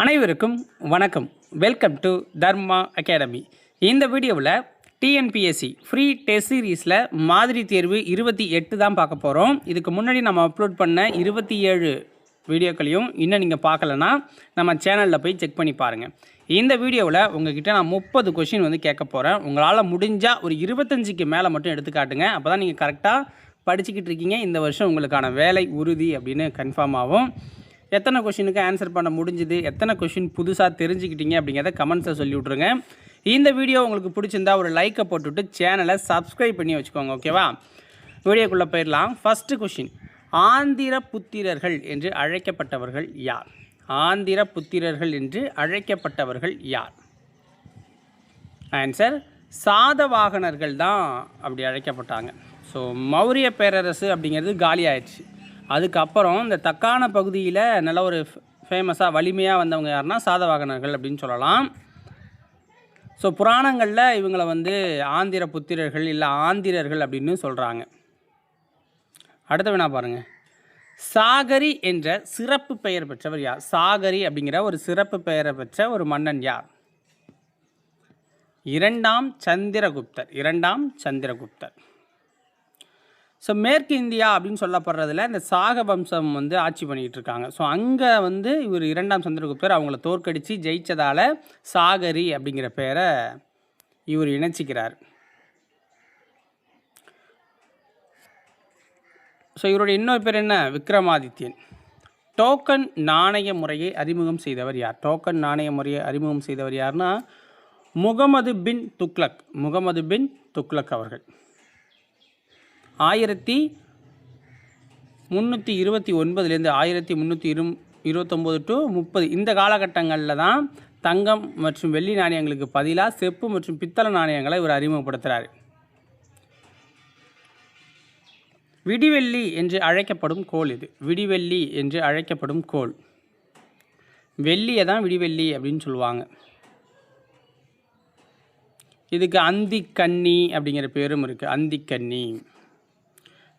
அனைவருக்கும் வணக்கம். Welcome to Dharma academy. இந்த வீடியோவில் டிஎன்பிஎஸ்சி ஃப்ரீ டெஸ்ட் சீரீஸில் மாதிரி தேர்வு 28 தான் பார்க்க போகிறோம். இதுக்கு முன்னாடி நம்ம அப்லோட் பண்ண 27 வீடியோக்களையும் இன்னும் நீங்கள் பார்க்கலன்னா நம்ம சேனலில் போய் செக் பண்ணி பாருங்கள். இந்த வீடியோவில் உங்கள்கிட்ட நான் 30 கொஷின் வந்து கேட்க போகிறேன். உங்களால் முடிஞ்சால் ஒரு 25க்கு மேலே மட்டும் எடுத்துக்காட்டுங்க. அப்போ தான் நீங்கள் கரெக்டாக படிச்சுக்கிட்டு இருக்கீங்க. இந்த வருஷம் உங்களுக்கான வேலை உறுதி அப்படின்னு கன்ஃபார்ம் ஆகும். எத்தனை கொஷினுக்கு ஆன்சர் பண்ண முடிஞ்சுது, எத்தனை கொஷின் புதுசாக தெரிஞ்சுக்கிட்டீங்க அப்படிங்கிறத கமெண்ட்ஸை சொல்லி விட்ருங்க. இந்த வீடியோ உங்களுக்கு பிடிச்சிருந்தா ஒரு லைக்கை போட்டுவிட்டு சேனலை சப்ஸ்கிரைப் பண்ணி வச்சுக்கோங்க. ஓகேவா? வீடியோக்குள்ளே போயிடலாம். ஃபஸ்ட்டு கொஷின், ஆந்திர புத்திரர்கள் என்று அழைக்கப்பட்டவர்கள் யார்? ஆந்திர புத்திரர்கள் என்று அழைக்கப்பட்டவர்கள் யார்? ஆன்சர் சாதவாகனர்கள் தான் அப்படி அழைக்கப்பட்டாங்க. ஸோ மௌரிய பேரரசு அப்படிங்கிறது காலி ஆயிடுச்சு. அதுக்கப்புறம் இந்த தக்கான பகுதியில் நல்ல ஒரு ஃபேமஸாக வலிமையாக வந்தவங்க யாருன்னா சாதவாகனர்கள் அப்படின்னு சொல்லலாம். ஸோ புராணங்களில் இவங்களை வந்து ஆந்திர புத்திரர்கள் இல்லை ஆந்திரர்கள் அப்படின்னு சொல்கிறாங்க. அடுத்த வினா பாருங்கள். சாகரி என்ற சிறப்பு பெயர் பெற்றவர் யார்? சாகரி அப்படிங்கிற ஒரு சிறப்பு பெயரை பெற்ற ஒரு மன்னன் யார்? இரண்டாம் சந்திரகுப்தர். ஸோ மேற்கு இந்தியா அப்படின்னு சொல்லப்படுறதுல இந்த சாக வம்சம் வந்து ஆட்சி பண்ணிகிட்டு இருக்காங்க. ஸோ அங்கே வந்து இவர் இரண்டாம் சந்திரகுப்தர் அவங்கள தோற்கடித்து ஜெயித்ததால் சாகரி அப்படிங்கிற பேரை இவர் இணைச்சிக்கிறார். ஸோ இவருடைய இன்னொரு பேர் என்ன? விக்ரமாதித்யன். டோக்கன் நாணய முறையை அறிமுகம் செய்தவர் யார்? டோக்கன் நாணய முறையை அறிமுகம் செய்தவர் யார்னா முகமது பின் துக்ளக் அவர்கள். 1329லேருந்து 1329 டு 30 இந்த காலகட்டங்களில் தான் தங்கம் மற்றும் வெள்ளி நாணயங்களுக்கு பதிலாக செப்பு மற்றும் பித்தளை நாணயங்களை இவர் அறிமுகப்படுத்துகிறார். விடிவெள்ளி என்று அழைக்கப்படும் கோள் இது. விடிவெள்ளி என்று அழைக்கப்படும் கோள். வெள்ளியை தான் விடிவெள்ளி அப்படின்னு சொல்லுவாங்க. இதுக்கு அந்திக்கன்னி அப்படிங்கிற பேரும் இருக்குது. அந்திக்கன்னி.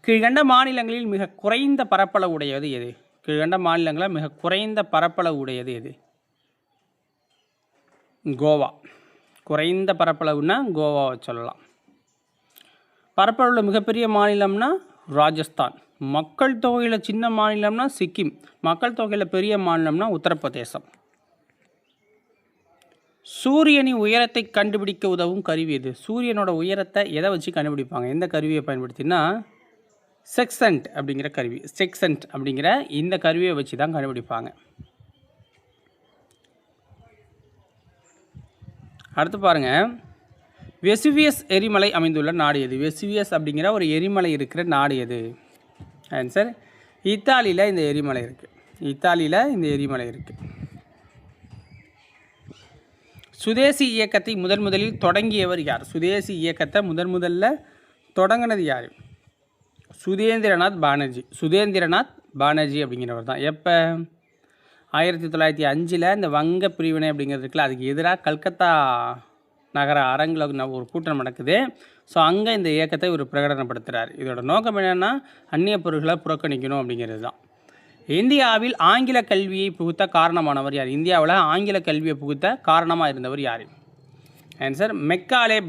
கீழ்கண்ட மாநிலங்களில் மிக குறைந்த பரப்பளவு உடையது எது? கீழ்கண்ட மாநிலங்களில் மிக குறைந்த பரப்பளவு உடையது எது? கோவா. குறைந்த பரப்பளவுன்னா கோவாவை சொல்லலாம். பரப்பளவில் மிகப்பெரிய மாநிலம்னா ராஜஸ்தான். மக்கள் தொகையில் சின்ன மாநிலம்னா சிக்கிம். மக்கள் தொகையில் பெரிய மாநிலம்னா உத்தரப்பிரதேசம். சூரியனின் உயரத்தை கண்டுபிடிக்க உதவும் கருவி எது? சூரியனோட உயரத்தை எதை வச்சு கண்டுபிடிப்பாங்க? எந்த கருவியை பயன்படுத்தினா? செக்சன்ட் அப்படிங்கிற கருவி. செக்சன்ட் அப்படிங்கிற இந்த கருவியை வச்சு தான் கண்டுபிடிப்பாங்க. அடுத்து பாருங்கள். வெசுவியஸ் எரிமலை அமைந்துள்ள நாடு எது? வெசுவியஸ் அப்படிங்கிற ஒரு எரிமலை இருக்கிற நாடு எது? ஆன்சர் இத்தாலியில் இந்த எரிமலை இருக்குது. சுதேசி இயக்கத்தை முதலில் தொடங்கியவர் யார்? சுதேசி இயக்கத்தை முதல்ல தொடங்கினது யார்? சுதேந்திரநாத் பானர்ஜி அப்படிங்கிறவர் தான். எப்போ? 1905 இந்த வங்க பிரிவினை அப்படிங்கிறது இருக்குல்ல, அதுக்கு எதிராக கல்கத்தா நகர அரங்கில் ஒரு கூட்டம் நடக்குது. ஸோ அங்கே இந்த இயக்கத்தை இவர் பிரகடனப்படுத்துகிறார். இதோட நோக்கம் என்னென்னா அந்நிய பொருட்களை புறக்கணிக்கணும் அப்படிங்கிறது தான். இந்தியாவில் ஆங்கில கல்வியை புகுத்த காரணமானவர் யார்? இந்தியாவில் ஆங்கில கல்வியை புகுத்த காரணமாக இருந்தவர் யார்? ஆன்சர் மெக்காலே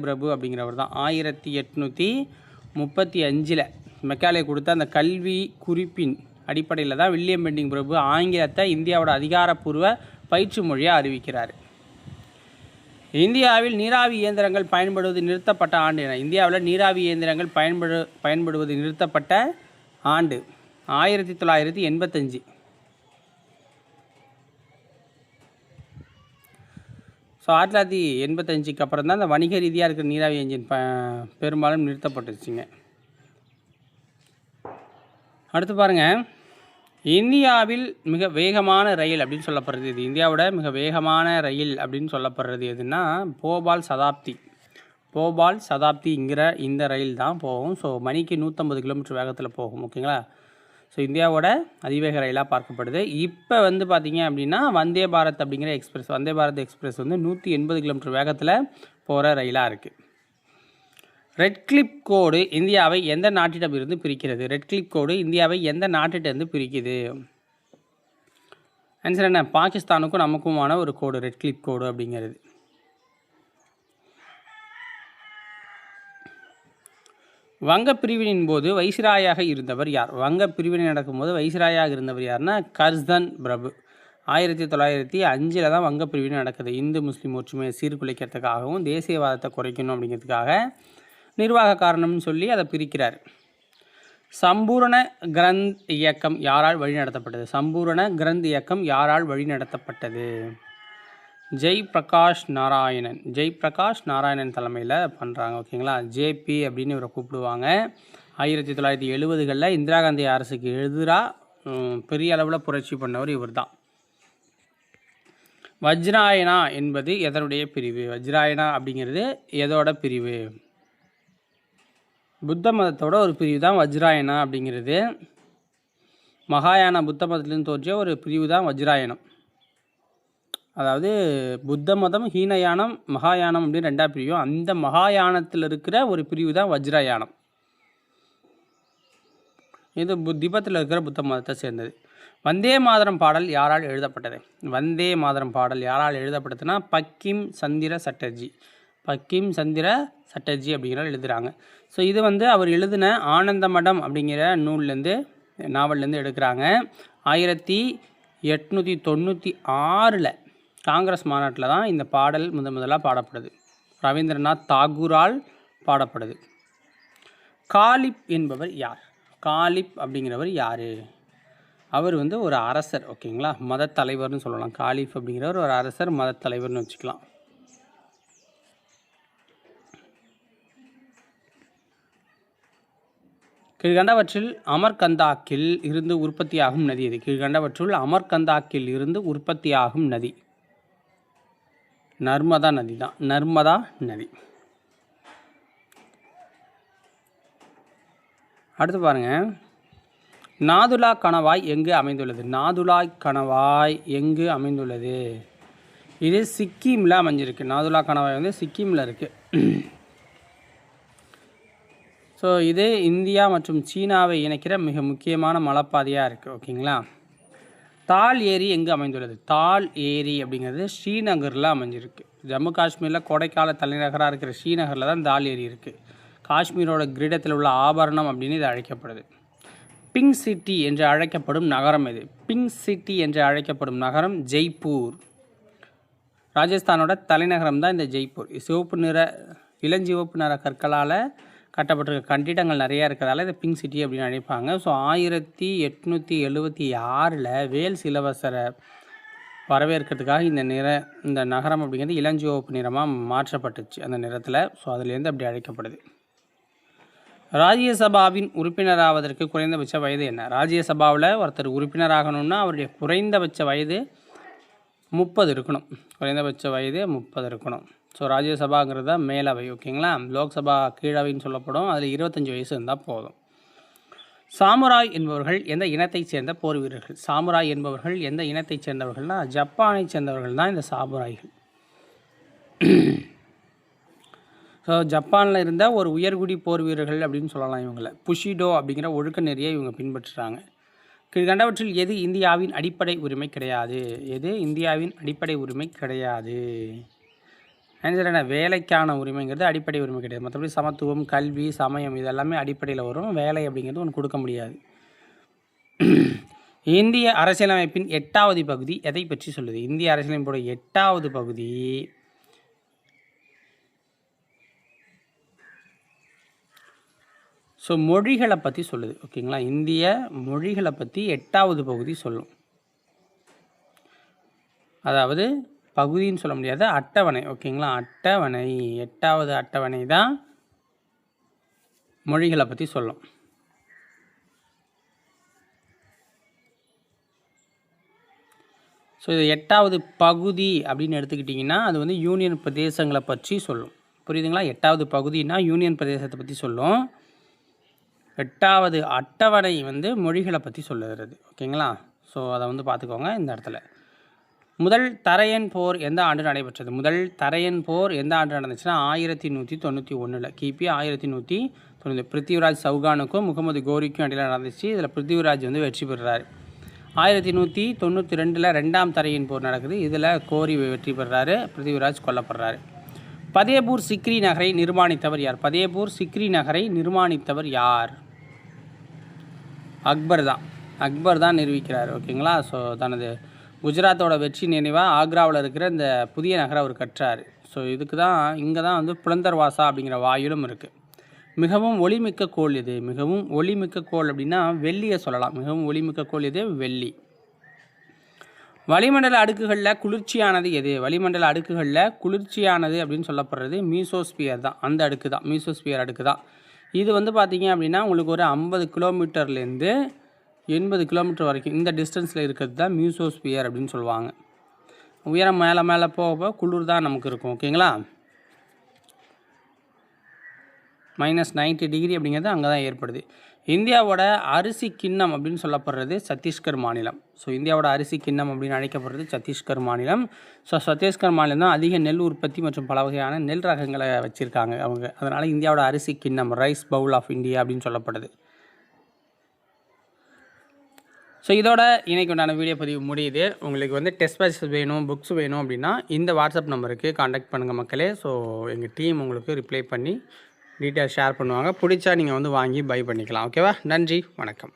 பிரபு அப்படிங்கிறவர் தான். 1835 மெக்காலே கொடுத்த அந்த கல்வி குறிப்பின் அடிப்படையில் தான் வில்லியம் பெண்டிங் பிரபு ஆங்கிலத்தை இந்தியாவோட அதிகாரப்பூர்வ பயிற்று மொழியாக அறிவிக்கிறார். இந்தியாவில் நீராவி இயந்திரங்கள் பயன்படுவது நிறுத்தப்பட்ட ஆண்டு என? இந்தியாவில் நீராவி இயந்திரங்கள் பயன்படுவது நிறுத்தப்பட்ட ஆண்டு 1985. ஸோ 1985க்கு அப்புறம் தான் இந்த வணிக ரீதியாக இருக்கிற நீராவி என்ஜின் பெரும்பாலும் நிறுத்தப்பட்டுருச்சுங்க. அடுத்து பாருங்கள். இந்தியாவில் மிக வேகமான ரயில் அப்படின்னு சொல்லப்படுறது இது. இந்தியாவோட மிக வேகமான ரயில் அப்படின்னு சொல்லப்படுறது எதுன்னா போபால் சதாப்திங்கிற இந்த ரயில் தான் போகும். ஸோ மணிக்கு 150 கிலோமீட்டர் வேகத்தில் போகும். ஓகேங்களா? ஸோ இந்தியாவோட அதிவேக ரயிலாக பார்க்கப்படுது. இப்போ வந்து பார்த்திங்க அப்படின்னா வந்தே பாரத் எக்ஸ்பிரஸ் வந்து 180 கிலோமீட்டர் வேகத்தில் போகிற ரயிலாக இருக்குது. ரெட் கிளிப் கோடு இந்தியாவை எந்த நாட்டிடமிருந்து பிரிக்கிறது? ஆன்சர் என்ன? பாகிஸ்தானுக்கும் நமக்குமான ஒரு கோடு, ரெட் கிளிப் கோடு அப்படிங்கிறது. வங்க பிரிவினின் போது வைசிராயாக இருந்தவர் யார்? வங்க பிரிவினை நடக்கும்போது வைசிராயாக இருந்தவர் யாருன்னா கர்சன் பிரபு. 1905 தான் வங்க பிரிவினை நடக்குது. இந்து முஸ்லீம் ஒற்றுமையை சீர்குலைக்கிறதுக்காகவும் தேசியவாதத்தை குறைக்கணும் அப்படிங்கிறதுக்காக நிர்வாக காரணம்னு சொல்லி அதை பிரிக்கிறார். சம்பூரண கிரந்த் இயக்கம் யாரால் வழிநடத்தப்பட்டது? சம்பூரண கிரந்த் இயக்கம் யாரால் வழிநடத்தப்பட்டது? ஜெய் பிரகாஷ் நாராயணன் தலைமையில் பண்ணுறாங்க. ஓகேங்களா? ஜேபி அப்படின்னு இவரை கூப்பிடுவாங்க. 1970களில் இந்திரா காந்தி அரசுக்கு எதிராக பெரிய அளவில் புரட்சி பண்ணவர் இவர் தான். வஜ்ராயனா என்பது எதனுடைய பிரிவு? வஜ்ராயனா அப்படிங்கிறது எதோட பிரிவு? புத்த மதத்தோட ஒரு பிரிவு தான் வஜ்ராயனா அப்படிங்கிறது. மகாயானா புத்த மதத்திலிருந்து தோன்றிய ஒரு பிரிவு தான் வஜ்ராயனம். அதாவது புத்த மதம், ஹீனயானம், மகாயானம் அப்படின்னு 2 பிரிவும். அந்த மகாயானத்தில் இருக்கிற ஒரு பிரிவு தான் வஜ்ராயானம். இது திபத்தில் இருக்கிற புத்த மதத்தை சேர்ந்தது. வந்தே மாதரம் பாடல் யாரால் எழுதப்பட்டது? வந்தே மாதரம் பாடல் யாரால் எழுதப்பட்டதுன்னா பக்கிம் சந்திர சட்டர்ஜி. அப்படிங்கிறவர் எழுதுகிறாங்க. ஸோ இது அவர் எழுதின ஆனந்த மடம் அப்படிங்கிற நாவல்லேருந்து எடுக்கிறாங்க. 1896 காங்கிரஸ் மாநாட்டில் தான் இந்த பாடல் முதலாக பாடப்படுது. ரவீந்திரநாத் தாகூரால் பாடப்படுது. காலிப் என்பவர் யார்? காலிப் அப்படிங்கிறவர் யார்? அவர் ஒரு அரசர். ஓகேங்களா? மத தலைவர்னு சொல்லலாம். காலிஃப் அப்படிங்கிறவர் ஒரு அரசர், மத தலைவர்னு வச்சுக்கலாம். கீழ்கண்டவற்றில் அமர்கந்தாக்கில் இருந்து உற்பத்தியாகும் நதி எது? கீழ்கண்டவற்றுள் அமர்கந்தாக்கில் இருந்து உற்பத்தியாகும் நதி நர்மதா நதி தான். நர்மதா நதி. அடுத்து பாருங்கள், நாதுலா கணவாய் எங்கு அமைந்துள்ளது? நாதுலா கணவாய் எங்கு அமைந்துள்ளது? இது சிக்கிமில் அமைஞ்சிருக்கு. நாதுலா கணவாய் சிக்கிமில் இருக்குது. ஸோ இது இந்தியா மற்றும் சீனாவை இணைக்கிற மிக முக்கியமான மலைப்பாதையாக இருக்குது. ஓகேங்களா? தால் ஏரி எங்கே அமைந்துள்ளது? தால் ஏரி அப்படிங்கிறது ஸ்ரீநகரில் அமைஞ்சிருக்கு. ஜம்மு காஷ்மீரில் கோடைக்கால தலைநகராக இருக்கிற ஸ்ரீநகரில் தான் தால் ஏரி இருக்குது. காஷ்மீரோட கிரீடத்தில் உள்ள ஆபரணம் அப்படின்னு இது அழைக்கப்படுது. பிங்க் சிட்டி என்று அழைக்கப்படும் நகரம் எது? பிங்க் சிட்டி என்று அழைக்கப்படும் நகரம் ஜெய்ப்பூர். ராஜஸ்தானோட தலைநகரம் தான் இந்த ஜெய்ப்பூர். இளஞ்சிவப்பு நிற கற்களால் கட்டப்பட்டிருக்க கட்டிடங்கள் நிறையா இருக்கிறதால இதை பிங்க் சிட்டி அப்படின்னு அழைப்பாங்க. ஸோ 1876 வேல்ஸ் இளவரசரை வரவேற்கிறதுக்காக இந்த நகரம் அப்படிங்கிறது இளஞ்சிவப்பு நிறமாக மாற்றப்பட்டுச்சு அந்த நிறத்தில். ஸோ அதுலேருந்து அப்படி அழைக்கப்படுது. ராஜ்யசபாவின் உறுப்பினராவதற்கு குறைந்தபட்ச வயது என்ன? ராஜ்யசபாவில் ஒருத்தர் உறுப்பினராகணும்னா அவருடைய குறைந்தபட்ச வயது 30 இருக்கணும். குறைந்தபட்ச வயது 30 இருக்கணும். ஸோ ராஜ்யசபாங்கிறது தான் மேலவை. ஓகேங்களா? லோக்சபா கீழவைன்னு சொல்லப்படும். அதில் 25 வயசு இருந்தால் போதும். சாமுராய் என்பவர்கள் எந்த இனத்தைச் சேர்ந்த போர் வீரர்கள்? சாமுராய் என்பவர்கள் எந்த இனத்தைச் சேர்ந்தவர்கள்னால் ஜப்பானை சேர்ந்தவர்கள் தான் இந்த சாமுராய்கள். ஸோ ஜப்பானில் இருந்த ஒரு உயர்குடி போர் வீரர்கள் அப்படின்னு சொல்லலாம் இவங்களை. புஷிடோ அப்படிங்கிற ஒழுக்க நெறியை இவங்க பின்பற்றுறாங்க. கீழ்கண்டவற்றில் எது இந்தியாவின் அடிப்படை உரிமை கிடையாது? எது இந்தியாவின் அடிப்படை உரிமை கிடையாது? ஆன்சர் என்ன? வேலைக்கான உரிமைங்கிறது அடிப்படை உரிமை கிடையாது. மற்றபடி சமத்துவம், கல்வி, சமயம் இதெல்லாமே அடிப்படையில் வரும். வேலை அப்படிங்கிறது ஒன்று கொடுக்க முடியாது. இந்திய அரசியலமைப்பின் 8வது பகுதி எதை பற்றி சொல்லுது? இந்திய அரசியலமைப்போட 8வது பகுதி ஸோ மொழிகளை பற்றி சொல்லுது. ஓகேங்களா? இந்திய மொழிகளை பற்றி 8வது பகுதி சொல்லும். அதாவது பகுதின்னு சொல்ல முடியாது, அட்டவணை. ஓகேங்களா? அட்டவணை 8வது அட்டவணை தான் மொழிகளை பற்றி சொல்லும். ஸோ இது 8வது பகுதி அப்படின்னு எடுத்துக்கிட்டிங்கன்னா அது யூனியன் பிரதேசங்களை பற்றி சொல்லும். புரியுதுங்களா? 8வது பகுதினா யூனியன் பிரதேசத்தை பற்றி சொல்லும். 8வது அட்டவணை மொழிகளை பற்றி சொல்லுறது. ஓகேங்களா? ஸோ அதை பார்த்துக்கோங்க இந்த இடத்துல. முதல் தரையன் போர் எந்த ஆண்டு நடைபெற்றது? முதல் தரையன் போர் எந்த ஆண்டு நடந்துச்சுன்னா 1191. கிபி 1190. பிருத்திவிராஜ் சௌகானுக்கும் முகமது கோரிக்கும் இடையில் நடந்துச்சு. இதில் பிருத்திவிராஜ் வெற்றி பெறுறாரு. 1192 2ஆம் தரையின் போர் நடக்குது. இதில் கோரி வெற்றி பெறாரு, பிருத்திவிராஜ் கொல்லப்படுறாரு. ஃபதேபூர் சிக்ரி நகரை நிர்மாணித்தவர் யார்? ஃபதேபூர் சிக்ரி நகரை நிர்மாணித்தவர் யார்? அக்பர் தான் நிரூபிக்கிறார். ஓகேங்களா. ஸோ தனது குஜராத்தோட வெற்றி நினைவாக ஆக்ராவில் இருக்கிற இந்த புதிய நகரை அவர் கற்றார். ஸோ இதுக்கு தான் இங்கே தான் வந்து புலந்தர்வாசா அப்படிங்கிற வாயிலும் இருக்குது. மிகவும் ஒளிமிக்க கோள் எது? மிகவும் ஒளிமிக்க கோள் அப்படின்னா வெள்ளியை சொல்லலாம். மிகவும் ஒளிமிக்க கோள் எது? வெள்ளி. வளிமண்டல அடுக்குகளில் குளிர்ச்சியானது எது? வளிமண்டல அடுக்குகளில் குளிர்ச்சியானது அப்படின்னு சொல்லப்படுறது மீசோஸ்பியர் தான். அந்த அடுக்கு தான், மீசோஸ்பியர் அடுக்கு தான். இது வந்து பார்த்திங்க அப்படின்னா உங்களுக்கு ஒரு 50 கிலோமீட்டர்லேருந்து 80 கிலோமீட்டர் வரைக்கும் இந்த டிஸ்டன்ஸில் இருக்கிறது தான் மீசோஸ்பியர் அப்படின்னு சொல்லுவாங்க. உயரம் மேலே போக குளிர் தான் நமக்கு இருக்கும். ஓகேங்களா. -90 டிகிரி அப்படிங்கிறது அங்கே தான் ஏற்படுது. இந்தியாவோட அரிசி கிண்ணம் அப்படின்னு சொல்லப்படுறது சத்தீஸ்கர் மாநிலம். ஸோ இந்தியாவோட அரிசி கிண்ணம் அப்படின்னு அழைக்கப்படுறது சத்தீஸ்கர் மாநிலம். ஸோ சத்தீஸ்கர் மாநிலம் தான் அதிக நெல் உற்பத்தி மற்றும் பல வகையான நெல் ரகங்களை வச்சுருக்காங்க அவங்க. அதனால் இந்தியாவோட அரிசி கிண்ணம், ரைஸ் பவுல் ஆஃப் இந்தியா அப்படின்னு சொல்லப்படுது. ஸோ இதோட இன்றைக்கு உண்டான வீடியோ பதிவு முடியுது. உங்களுக்கு வந்து டெஸ்ட் பேட்சஸ் வேணும், புக்ஸ் வேணும் அப்படின்னா இந்த வாட்ஸ்அப் நம்பருக்கு காண்டாக்ட் பண்ணுங்கள் மக்களே. ஸோ எங்கள் டீம் உங்களுக்கு ரிப்ளை பண்ணி டீட்டெயில் ஷேர் பண்ணுவாங்க. பிடிச்சா நீங்கள் வந்து வாங்கி பை பண்ணிக்கலாம். ஓகேவா. நன்றி, வணக்கம்.